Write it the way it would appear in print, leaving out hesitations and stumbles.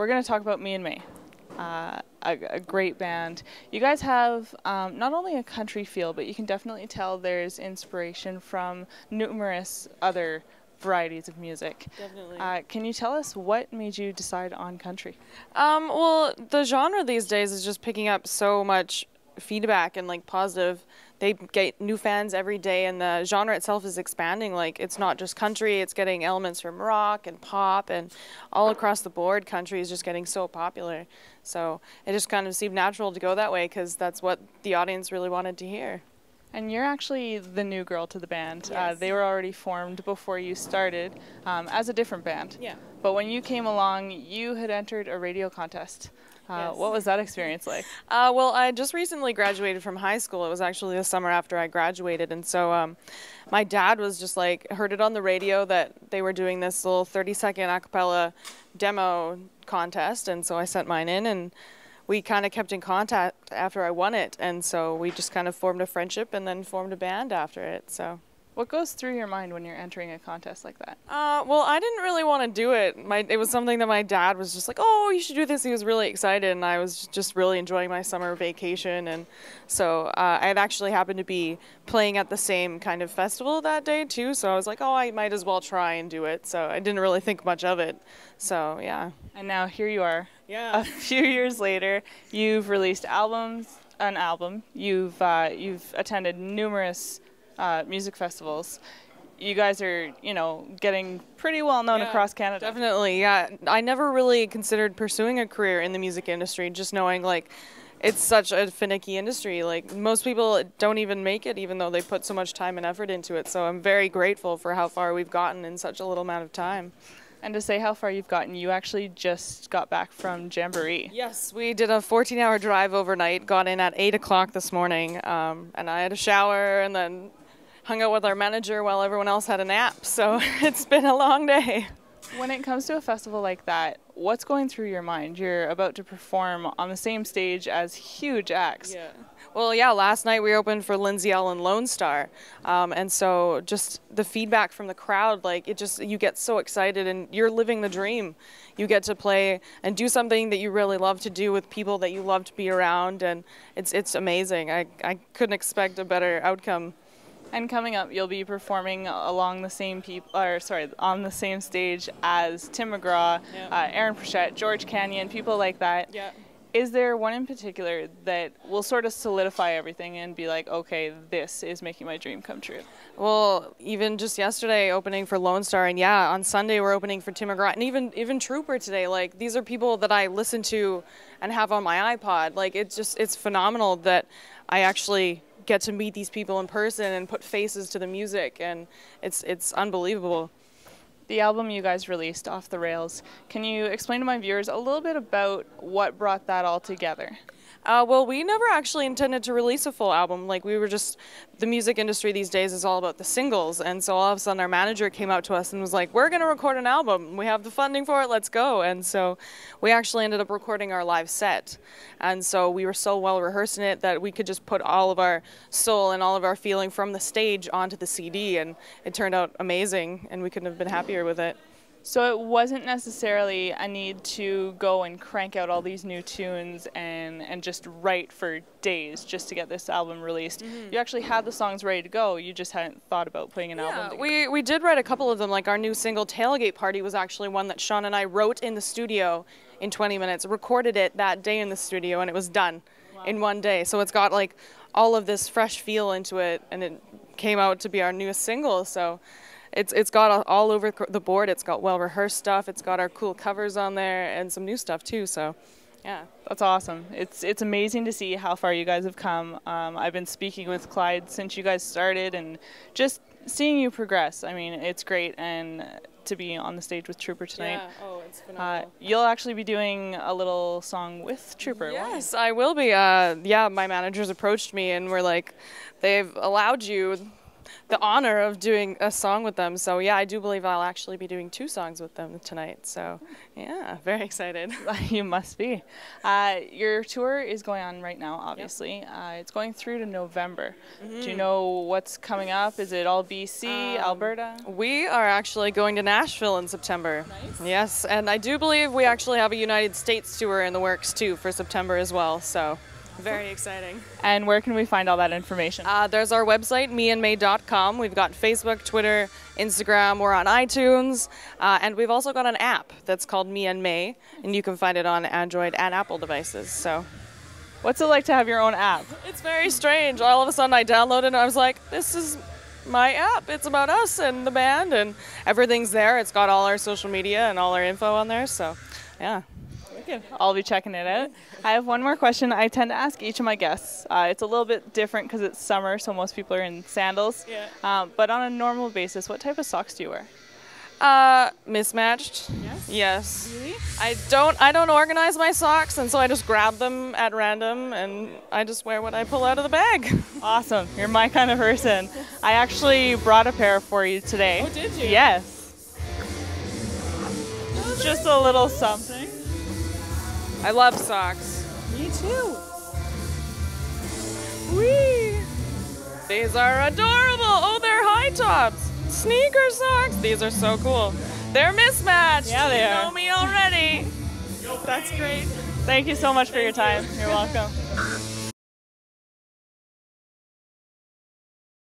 we're going to talk about Me and May, a great band. You guys have not only a country feel, but you can definitely tell there's inspiration from numerous other varieties of music. Definitely. Can you tell us what made you decide on country? Well, the genre these days is just picking up so much feedback and like positive. They get new fans every day, and the genre itself is expanding. Like, it's not just country, it's getting elements from rock and pop, and all across the board country is just getting so popular. So it just kind of seemed natural to go that way because that's what the audience really wanted to hear. And you're actually the new girl to the band. Yes. They were already formed before you started as a different band. Yeah. But when you came along, you had entered a radio contest. Yes. What was that experience like? Well, I just recently graduated from high school. It was actually the summer after I graduated. And so my dad was just like, heard it on the radio that they were doing this little 30-second a cappella demo contest. And so I sent mine in, and we kind of kept in contact after I won it. And so we just kind of formed a friendship and then formed a band after it. So. What goes through your mind when you're entering a contest like that? Well, I didn't really want to do it. It was something that my dad was just like, oh, you should do this. He was really excited, and I was just really enjoying my summer vacation. And so I had actually happened to be playing at the same kind of festival that day, too. So I was like, oh, I might as well try and do it. So I didn't really think much of it. So, yeah. And now here you are. Yeah. A few years later, you've released an album. You've attended numerous music festivals. You guys are, getting pretty well known across Canada. Definitely, yeah. I never really considered pursuing a career in the music industry, just knowing like it's such a finicky industry. Like, most people don't even make it, even though they put so much time and effort into it. So I'm very grateful for how far we've gotten in such a little amount of time. And to say how far you've gotten, you actually just got back from Jamboree. Yes, we did a 14-hour drive overnight, got in at 8 o'clock this morning, and I had a shower and then hung out with our manager while everyone else had a nap. So it's been a long day. When it comes to a festival like that, what's going through your mind? You're about to perform on the same stage as huge acts. Yeah. Well, yeah, last night we opened for Lindsay Ell and Lone Star. And so just the feedback from the crowd, like, you get so excited and you're living the dream. You get to play and do something that you really love to do with people that you love to be around, and it's amazing. I couldn't expect a better outcome. And coming up, you'll be performing on the same stage as Tim McGraw, Aaron Frechette, George Canyon, people like that. Yeah. Is there one in particular that will sort of solidify everything and be like, okay, this is making my dream come true? Well, even just yesterday, opening for Lone Star, and yeah, on Sunday we're opening for Tim McGraw, and even Trooper today. Like, these are people that I listen to and have on my iPod. Like, it's phenomenal that I actually get to meet these people in person and put faces to the music, and it's unbelievable. The album you guys released, Off the Rails, can you explain to my viewers a little bit about what brought that all together? Well, we never actually intended to release a full album. Like, the music industry these days is all about the singles, and so all of a sudden our manager came out to us and was like, we're going to record an album. We have the funding for it, let's go. And so we actually ended up recording our live set. And so we were so well rehearsed in it that we could just put all of our soul and all of our feeling from the stage onto the CD, and it turned out amazing, and we couldn't have been happier with it. So it wasn't necessarily a need to go and crank out all these new tunes and just write for days just to get this album released. Mm-hmm. You actually had the songs ready to go, you just hadn't thought about putting an album together. We did write a couple of them. Like, our new single, Tailgate Party, was actually one that Sean and I wrote in the studio in 20 minutes, recorded it that day in the studio, and it was done in one day. So it's got like all of this fresh feel into it, and it came out to be our newest single. So it's got all over the board. It's got well-rehearsed stuff. It's got our cool covers on there and some new stuff too. So, yeah. That's awesome. It's amazing to see how far you guys have come. I've been speaking with Clyde since you guys started, and just seeing you progress. I mean, it's great, and to be on the stage with Trooper tonight. Yeah. Oh, it's phenomenal. You'll actually be doing a little song with Trooper. Yes, I will be. Yeah, my managers approached me and were like, they've allowed you the honor of doing a song with them. So yeah, I do believe I'll actually be doing 2 songs with them tonight. So yeah, very excited. You must be. Your tour is going on right now, obviously. Yep. It's going through to November. Do you know what's coming up? Is it all BC, Alberta? We are actually going to Nashville in September. Nice. Yes, and I do believe we actually have a United States tour in the works too for September as well. So very exciting. And where can we find all that information? There's our website, meandmay.com. We've got Facebook, Twitter, Instagram. We're on iTunes. And we've also got an app that's called Me and May, and you can find it on Android and Apple devices. So, what's it like to have your own app? It's very strange. All of a sudden I downloaded it and I was like, this is my app. It's about us and the band, and everything's there. It's got all our social media and all our info on there. So, yeah. I'll be checking it out. I have one more question I tend to ask each of my guests. It's a little bit different because it's summer, so most people are in sandals. Yeah. But on a normal basis, what type of socks do you wear? Mismatched. Yes? Yes. Really? I don't organize my socks, and so I just grab them at random, and I just wear what I pull out of the bag. Awesome. You're my kind of person. I actually brought a pair for you today. Oh, did you? Yes. Just a little something. I love socks. Me too. Whee! These are adorable. Oh, they're high tops. Sneaker socks. These are so cool. They're mismatched. Yeah, they are. You know me already. That's great. Thank you so much for your time. You're welcome.